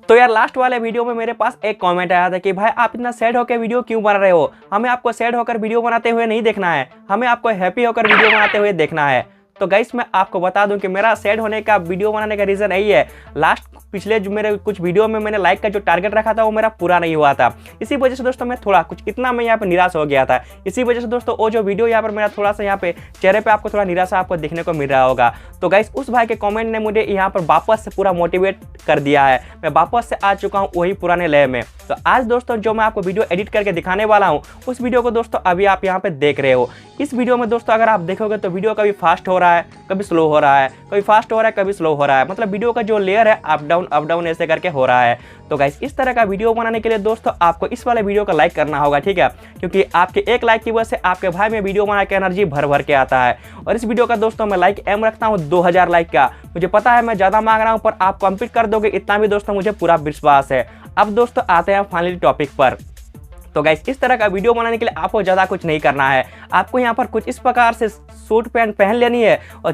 तो यार लास्ट वाले वीडियो में मेरे पास एक कमेंट आया था कि भाई आप इतना सैड होकर वीडियो क्यों बना रहे हो, हमें आपको सैड होकर वीडियो बनाते हुए नहीं देखना है, हमें आपको हैप्पी होकर वीडियो बनाते हुए देखना है। तो गाइस मैं आपको बता दूं कि मेरा सैड होने का वीडियो बनाने का रीज़न यही है, लास्ट पिछले जो मेरे कुछ वीडियो में मैंने लाइक का जो टारगेट रखा था वो मेरा पूरा नहीं हुआ था। इसी वजह से दोस्तों मैं थोड़ा कुछ इतना मैं यहाँ पे निराश हो गया था। इसी वजह से दोस्तों वो जो वीडियो यहाँ पर मेरा थोड़ा सा यहाँ पे चेहरे पे आपको थोड़ा निराशा आपको देखने को मिल रहा होगा। तो गाइस उस भाई के कमेंट ने मुझे यहाँ पर वापस से पूरा मोटिवेट कर दिया है, मैं वापस से आ चुका हूँ वही पुराने लय में। तो आज दोस्तों जो मैं आपको वीडियो एडिट करके दिखाने वाला हूँ उस वीडियो को दोस्तों अभी आप यहाँ पे देख रहे हो। इस वीडियो में दोस्तों अगर आप देखोगे तो वीडियो कभी फास्ट हो रहा है, कभी स्लो हो रहा है, कभी फास्ट हो रहा है, कभी स्लो हो रहा है, मतलब वीडियो का जो लेयर है अप डाउन ऐसे करके हो रहा है। तो गाइस इस तरह का वीडियो बनाने के लिए दोस्तों आपको इस वाले वीडियो को लाइक करना होगा, ठीक है, क्योंकि आपके एक लाइक की वजह से आपके भाई में वीडियो बना के एनर्जी भर भर के आता है। और इस वीडियो का दोस्तों मैं लाइक एम रखता हूँ 2000 लाइक का। मुझे पता है मैं ज़्यादा मांग रहा हूँ पर आप कंप्लीट कर दोगे इतना भी दोस्तों मुझे पूरा विश्वास है। अब दोस्तों आते हैं फाइनली टॉपिक पर। तो गाइस इस तरह का वीडियो बनाने के लिए आपको ज़्यादा कुछ नहीं करना है, आपको यहाँ पर कुछ इस प्रकार से सूट पैंट पहन लेनी है और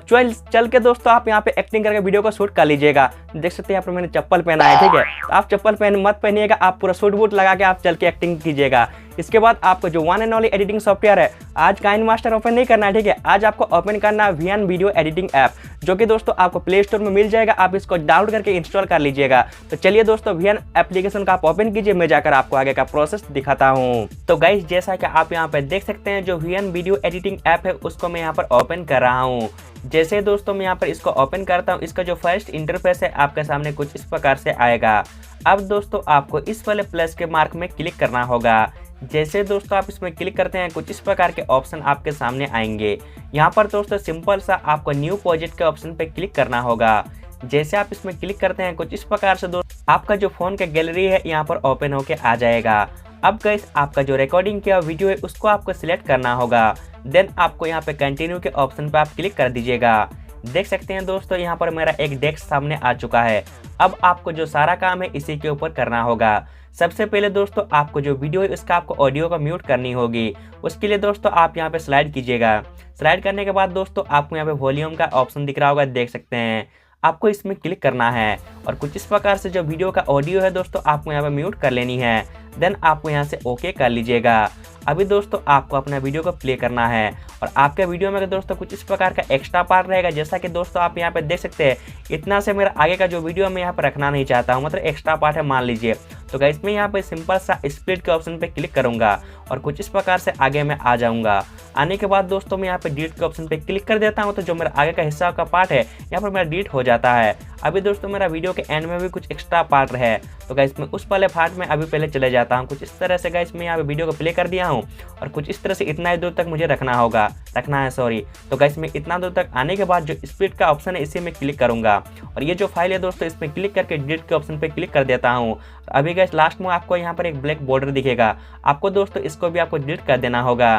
चल के दोस्तों आप यहाँ पे एक्टिंग करके वीडियो को शूट कर लीजिएगा। देख सकते हैं यहाँ पर मैंने चप्पल पहना है, ठीक है, तो आप चप्पल मत पहनिएगा, आप पूरा सूट बूट लगा के आप चल के एक्टिंग कीजिएगा। इसके बाद आपको जो one and only editing software है, आज काइन मास्टर ओपन नहीं करना है, ठीक है, आज आपको ओपन करना है वीएन वीडियो एडिटिंग ऐप, जो कि दोस्तों आपको प्ले स्टोर में मिल जाएगा, आप इसको डाउनलोड करके इंस्टॉल कर लीजिएगा। तो चलिए दोस्तों वीएन एप्लीकेशन का आप ओपन कीजिए, मैं जाकर आपको आगे का प्रोसेस दिखाता हूँ। तो गाइस जैसा कि आप यहाँ पे देख सकते हैं जो वीएन वीडियो एडिटिंग ऐप है उसको मैं यहाँ पर ओपन कर रहा हूँ। जैसे दोस्तों मैं यहाँ पर इसको ओपन करता हूँ, इसका जो फर्स्ट इंटरफेस है आपके सामने कुछ इस प्रकार से आएगा। अब दोस्तों आपको इस वाले प्लस के मार्क में क्लिक करना होगा। जैसे दोस्तों आप इसमें क्लिक करते हैं कुछ इस प्रकार के ऑप्शन आपके सामने आएंगे। यहाँ पर दोस्तों सिंपल सा आपको न्यू प्रोजेक्ट के ऑप्शन पे क्लिक करना होगा। जैसे आप इसमें क्लिक करते हैं कुछ इस प्रकार से दोस्तों आपका जो फोन का गैलरी है यहाँ पर ओपन होके आ जाएगा। अब गाइस आपका जो रिकॉर्डिंग किया वीडियो है उसको आपको सिलेक्ट करना होगा। देन आपको यहाँ पे कंटिन्यू के ऑप्शन पे आप क्लिक कर दीजिएगा। देख सकते हैं दोस्तों यहाँ पर मेरा एक डेस्क सामने आ चुका है। अब आपको जो सारा काम है इसी के ऊपर करना होगा। सबसे पहले दोस्तों आपको जो वीडियो है उसका आपको ऑडियो को म्यूट करनी होगी। उसके लिए दोस्तों आप यहाँ पे स्लाइड कीजिएगा। स्लाइड करने के बाद दोस्तों आपको यहाँ पे वॉल्यूम का ऑप्शन दिख रहा होगा, देख सकते हैं, आपको इसमें क्लिक करना है और कुछ इस प्रकार से जो वीडियो का ऑडियो है दोस्तों आपको यहाँ पे म्यूट कर लेनी है। देन आपको यहाँ से ओके कर लीजिएगा। अभी दोस्तों आपको अपना वीडियो को प्ले करना है और आपके वीडियो में दोस्तों कुछ इस प्रकार का एक्स्ट्रा पार्ट रहेगा। जैसा कि दोस्तों आप यहाँ पे देख सकते हैं, इतना से मेरा आगे का जो वीडियो मैं यहाँ पर रखना नहीं चाहता हूँ, मतलब एक्स्ट्रा पार्ट है मान लीजिए। तो गाइस मैं यहाँ पे सिंपल सा स्प्लिट के ऑप्शन पे क्लिक करूंगा और कुछ इस प्रकार से आगे मैं आ जाऊंगा। आने के बाद दोस्तों मैं यहाँ पे डिलीट के ऑप्शन पे क्लिक कर देता हूँ, तो जो मेरा आगे का हिस्सा का पार्ट है यहाँ पर मेरा डिलीट हो जाता है। अभी दोस्तों मेरा वीडियो के एंड में भी कुछ एक्स्ट्रा पार्ट है, तो गाइस मैं उस वाले पार्ट में अभी पहले चले जाता हूँ। कुछ इस तरह से गाइस मैं यहाँ पे वीडियो को प्ले कर दिया हूँ और कुछ इस तरह से इतना ही दूर तक मुझे रखना है सॉरी। तो गाइस मैं इतना दूर तक आने के बाद जो स्प्लिट का ऑप्शन है इसी में क्लिक करूंगा और ये जो फाइल है दोस्तों इसमें क्लिक करके डिलीट के ऑप्शन पे क्लिक कर देता हूँ। अभी गाइस लास्ट में आपको यहाँ पर एक ब्लैक बॉर्डर दिखेगा, आपको दोस्तों इसको भी आपको डिलीट कर देना होगा।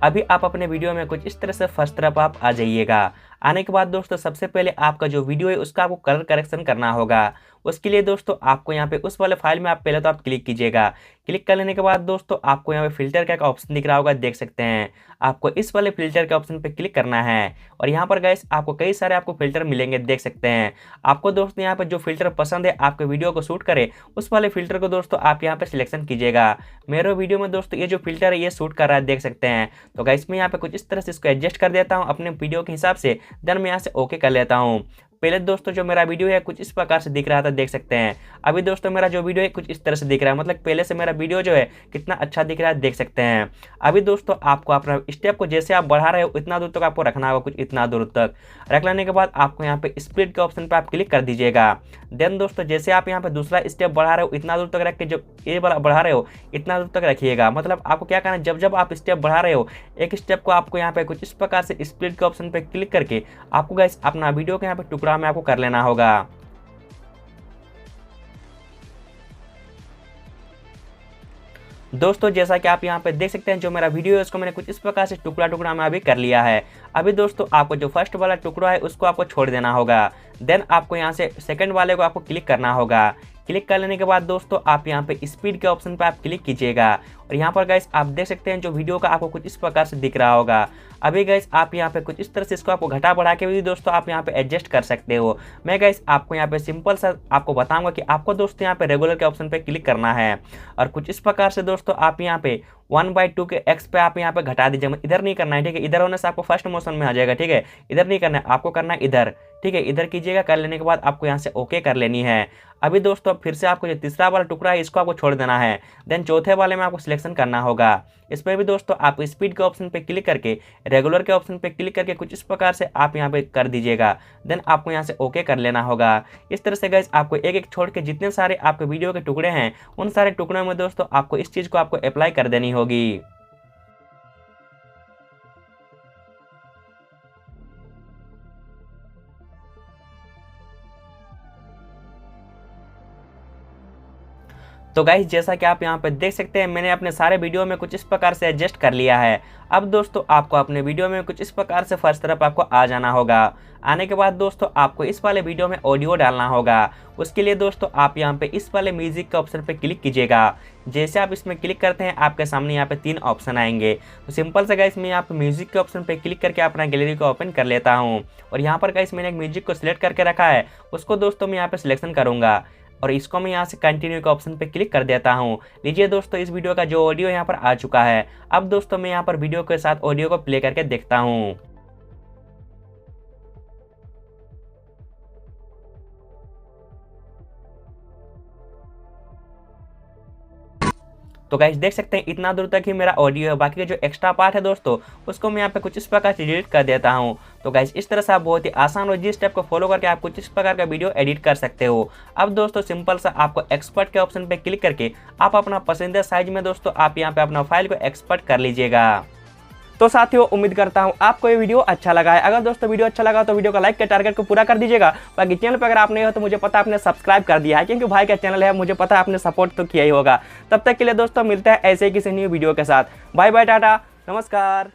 अभी आप अपने वीडियो में कुछ इस तरह से फर्स्ट तरफ आप आ जाइएगा। आने के बाद दोस्तों सबसे पहले आपका जो वीडियो है उसका आपको कलर करेक्शन करना होगा। उसके लिए दोस्तों आपको यहाँ पे उस वाले फाइल में आप पहले तो आप क्लिक कीजिएगा। क्लिक कर लेने के बाद दोस्तों आपको यहाँ पे फिल्टर का एक ऑप्शन दिख रहा होगा, देख सकते हैं, आपको इस वाले फिल्टर के ऑप्शन पे क्लिक करना है और यहाँ पर गाइस आपको कई सारे आपको फिल्टर मिलेंगे, देख सकते हैं। आपको दोस्तों यहाँ पर जो फिल्टर पसंद है आपके वीडियो को शूट करे उस वाले फिल्टर को दोस्तों आप यहाँ पे सिलेक्शन कीजिएगा। मेरे वीडियो में दोस्तों ये जो फिल्टर है ये शूट कर रहा है, देख सकते हैं। तो गाइस मैं यहाँ पे कुछ इस तरह से इसको एडजस्ट कर देता हूँ अपने वीडियो के हिसाब से। देन मैं यहाँ से ओके कर लेता हूँ। पहले दोस्तों जो मेरा वीडियो है कुछ इस प्रकार से दिख रहा था, देख सकते हैं। अभी दोस्तों मेरा जो वीडियो है कुछ इस तरह से दिख रहा है, मतलब पहले से मेरा वीडियो जो है कितना अच्छा दिख रहा है, देख सकते हैं। अभी दोस्तों आपको अपना स्टेप को जैसे आप बढ़ा रहे हो इतना दूर तक आपको रखना होगा, कुछ इतना दूर तक रख लेने के बाद आपको यहाँ पे स्प्लिट के ऑप्शन पे आप क्लिक कर दीजिएगा। देन दोस्तों जैसे आप यहाँ पे दूसरा स्टेप बढ़ा रहे हो इतना दूर तक रख के, जो ये वाला बढ़ा रहे हो इतना दूर तक रखिएगा। मतलब आपको क्या करना है, जब जब आप स्टेप बढ़ा रहे हो एक स्टेप को आपको यहाँ पे कुछ इस प्रकार से स्प्लिट के ऑप्शन पे क्लिक करके आपको गाइस अपना वीडियो के यहाँ पे टुकड़ा में आपको कर लेना होगा। दोस्तों जैसा कि आप यहाँ पे देख सकते हैं जो मेरा वीडियो है उसको मैंने कुछ इस प्रकार से टुकड़ा टुकड़ा में अभी कर लिया है। अभी दोस्तों आपको जो फर्स्ट वाला टुकड़ा है उसको आपको छोड़ देना होगा। देन आपको यहाँ से सेकंड वाले को आपको क्लिक करना होगा। क्लिक कर लेने के बाद दोस्तों आप यहाँ पे स्पीड के ऑप्शन पे आप क्लिक कीजिएगा और यहाँ पर गाइस आप देख सकते हैं जो वीडियो का आपको कुछ इस प्रकार से दिख रहा होगा। अभी गाइस आप यहाँ पे कुछ इस तरह से इसको आपको घटा बढ़ा के भी दोस्तों आप यहाँ पे एडजस्ट कर सकते हो। मैं गाइस आपको यहाँ पे सिंपल सा आपको बताऊंगा कि आपको दोस्तों यहाँ पे रेगुलर के ऑप्शन पे क्लिक करना है और कुछ इस प्रकार से दोस्तों आप यहाँ पे 1/2 के एक्स पे आप यहाँ पे घटा दीजिए। इधर नहीं करना है, ठीक है। इधर होने से आपको फर्स्ट मोशन में आ जाएगा, ठीक है। इधर नहीं करना है, आपको करना है इधर, ठीक है। इधर कीजिएगा, कर लेने के बाद आपको यहाँ से ओके कर लेनी है। अभी दोस्तों फिर से आपको जो तीसरा वाला टुकड़ा है इसको आपको छोड़ देना है। देन चौथे वाले में आपको सिलेक्शन करना होगा। इस पर भी दोस्तों आप स्पीड के ऑप्शन पे क्लिक करके रेगुलर के ऑप्शन पे क्लिक करके कुछ इस प्रकार से आप यहाँ पे कर दीजिएगा। देन आपको यहाँ से ओके कर लेना होगा। इस तरह से गाइस आपको एक एक छोड़ के जितने सारे आपके वीडियो के टुकड़े हैं उन सारे टुकड़ों में दोस्तों आपको इस चीज़ को आपको अप्लाई कर देनी होगी। तो गाइस जैसा कि आप यहाँ पे देख सकते हैं मैंने अपने सारे वीडियो में कुछ इस प्रकार से एडजस्ट कर लिया है। अब दोस्तों आपको अपने वीडियो में कुछ इस प्रकार से फर्स्ट तरफ आपको आ जाना होगा। आने के बाद दोस्तों आपको इस वाले वीडियो में ऑडियो डालना होगा। उसके लिए दोस्तों आप यहाँ पे इस वाले म्यूजिक के ऑप्शन पे क्लिक कीजिएगा। जैसे आप इसमें क्लिक करते हैं आपके सामने यहाँ पे 3 ऑप्शन आएंगे। तो सिंपल से गाइस मैं यहाँ पे म्यूजिक के ऑप्शन पे क्लिक करके अपना गैलरी को ओपन कर लेता हूँ और यहाँ पर गाइस मैंने एक म्यूजिक को सिलेक्ट करके रखा है, उसको दोस्तों मैं यहाँ पे सिलेक्शन करूंगा और इसको मैं यहाँ से कंटिन्यू के ऑप्शन पे क्लिक कर देता हूँ। लीजिए दोस्तों इस वीडियो का जो ऑडियो यहाँ पर आ चुका है। अब दोस्तों मैं यहाँ पर वीडियो के साथ ऑडियो को प्ले करके देखता हूँ। तो गाइस देख सकते हैं इतना दूर तक ही मेरा ऑडियो है। बाकी का जो एक्स्ट्रा पार्ट है दोस्तों उसको मैं यहाँ पे कुछ इस प्रकार से डिलीट कर देता हूँ। तो गाइस इस तरह से आप बहुत ही आसान और जिस स्टेप को फॉलो करके आप कुछ इस प्रकार का वीडियो एडिट कर सकते हो। अब दोस्तों सिंपल सा आपको एक्सपर्ट के ऑप्शन पे क्लिक करके आप अपना पसंदीदा साइज में दोस्तों आप यहाँ पे अपना फाइल को एक्सपर्ट कर लीजिएगा। तो साथियों उम्मीद करता हूं आपको ये वीडियो अच्छा लगा है। अगर दोस्तों वीडियो अच्छा लगा तो वीडियो को लाइक के टारगेट को पूरा कर दीजिएगा। बाकी चैनल पर अगर आप नहीं हो तो मुझे पता आपने सब्सक्राइब कर दिया है, क्योंकि भाई का चैनल है, मुझे पता आपने सपोर्ट तो किया ही होगा। तब तक के लिए दोस्तों मिलते हैं ऐसे ही किसी न्यू वीडियो के साथ। बाय बाय, टाटा, नमस्कार।